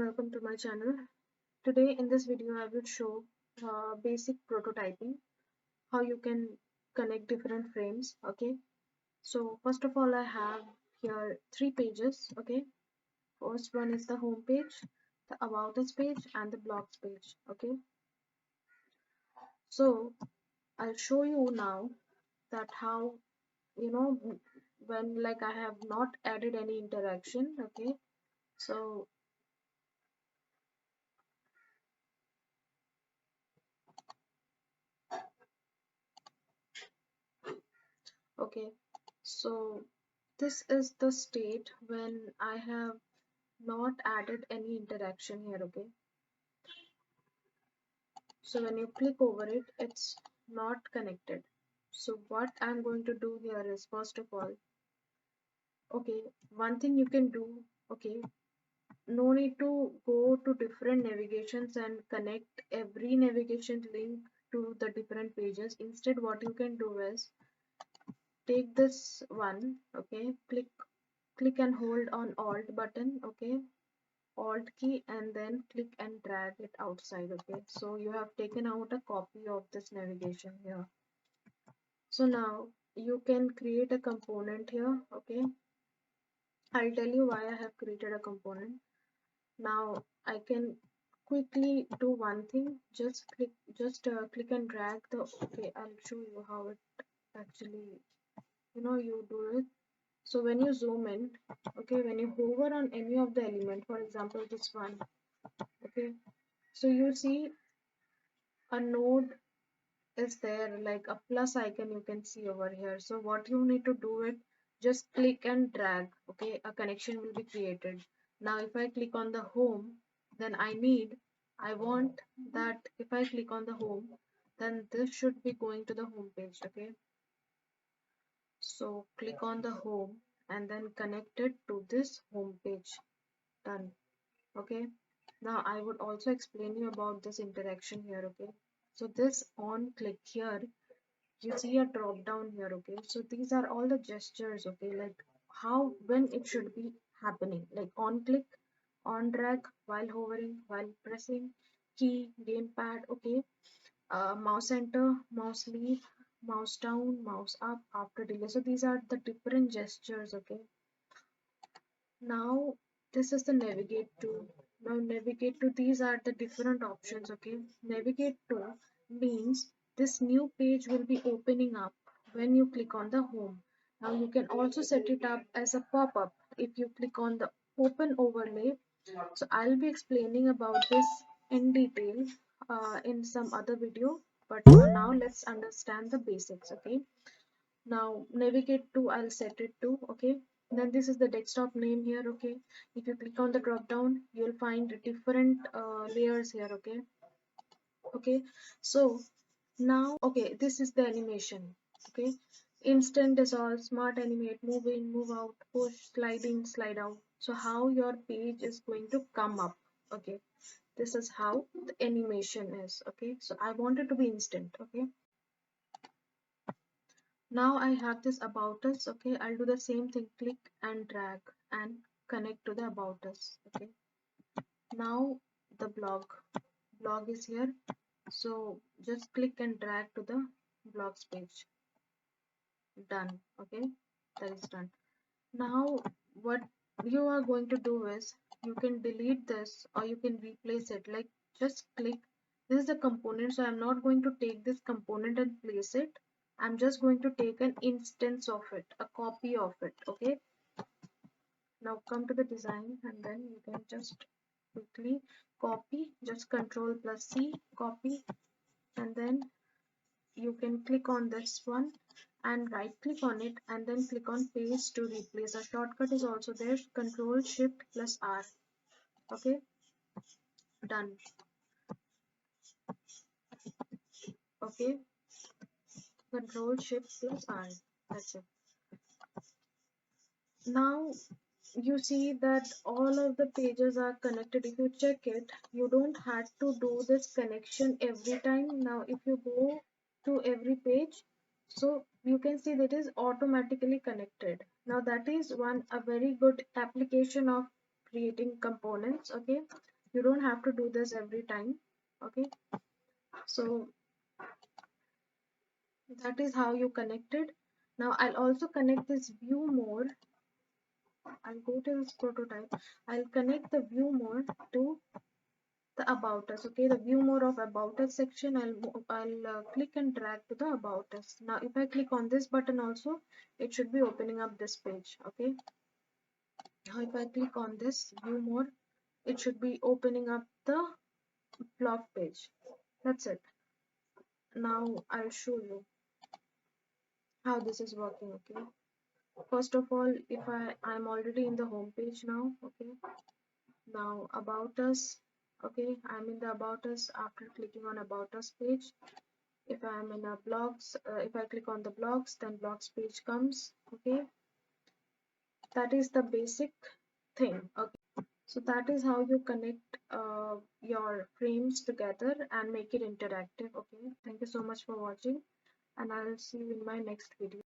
welcome to my channel. Today in this video I will show basic prototyping, how you can connect different frames. Okay, so first of all I have here three pages. Okay, first one is the home page, the about us page and the blogs page. Okay, so I'll show you now that how when like I have not added any interaction. Okay, so okay, so this is the state when I have not added any interaction here. Okay, so when you click over it, it's not connected. So what I'm going to do here is, first of all, okay, one thing you can do, okay, no need to go to different navigations and connect every navigation link to the different pages. Instead, what you can do is take this one, okay, click and hold on alt button, okay, alt key, and then click and drag it outside. Okay, so you have taken out a copy of this navigation here. So now you can create a component here. Okay, I'll tell you why I have created a component. Now I can quickly do one thing. Just click and drag the, okay, I'll show you how it actually, you do it. So when you zoom in, okay, when you hover on any of the element, for example this one, okay, so you see a node is there, like a plus icon you can see over here. So what you need to do it, just click and drag, okay, a connection will be created. Now if I click on the home, then I want that if I click on the home, then this should be going to the home page. Okay, so click on the home and then connect it to this home page. Done. Okay, now I would also explain you about this interaction here. Okay, so this on click here, you see a drop down here. Okay, so these are all the gestures. Okay, like how, when it should be happening, like on click, on drag, while hovering, while pressing key, gamepad. Okay, mouse enter, mouse leave, mouse down, mouse up after delay. So these are the different gestures. Okay, now this is the navigate to. Now navigate to, these are the different options. Okay, navigate to means this new page will be opening up when you click on the home. Now you can also set it up as a pop-up if you click on the open overlay. So I'll be explaining about this in detail in some other video, but for now let's understand the basics. Okay, now navigate to, I'll set it to. Okay, then this is the desktop name here. Okay, if you click on the drop down, you'll find different layers here. Okay, okay, so now, okay, this is the animation. Okay, instant dissolve, smart animate, move in, move out, push, slide in, slide out. So how your page is going to come up. Okay, this is how the animation is. Okay, so I want it to be instant. Okay, now I have this about us. Okay, I'll do the same thing, click and drag and connect to the about us. Okay, now the blog is here, so just click and drag to the blogs page. Done. Okay, that is done. Now what you are going to do is, you can delete this or you can replace it. Like, just click, this is the component, so I'm not going to take this component and place it. I'm just going to take an instance of it, a copy of it. Okay, now come to the design and then you can just quickly copy, just control plus C, copy, and then you can click on this one and right click on it and then click on paste to replace. A shortcut is also there, control shift plus R. Okay, done. Okay, control shift plus R, that's it. Now you see that all of the pages are connected. If you check it, you don't have to do this connection every time. Now if you go to every page, so you can see that is automatically connected. Now that is one a very good application of creating components. Okay, You don't have to do this every time. Okay, so that is how you connect it. Now I'll also connect this view more. I'll go to this prototype. I'll connect the view more to the about us. Okay, the view more of about us section. I'll click and drag to the about us. Now if I click on this button also, it should be opening up this page. Okay, now if I click on this view more, it should be opening up the blog page. That's it. Now I'll show you how this is working. Okay, first of all, if I'm already in the home page now. Okay, now about us. Okay, I'm in the about us after clicking on about us page. If I'm in a blogs, if I click on the blogs, then blogs page comes. Okay, that is the basic thing. Okay, so that is how you connect your frames together and make it interactive. Okay, thank you so much for watching, and I'll see you in my next video.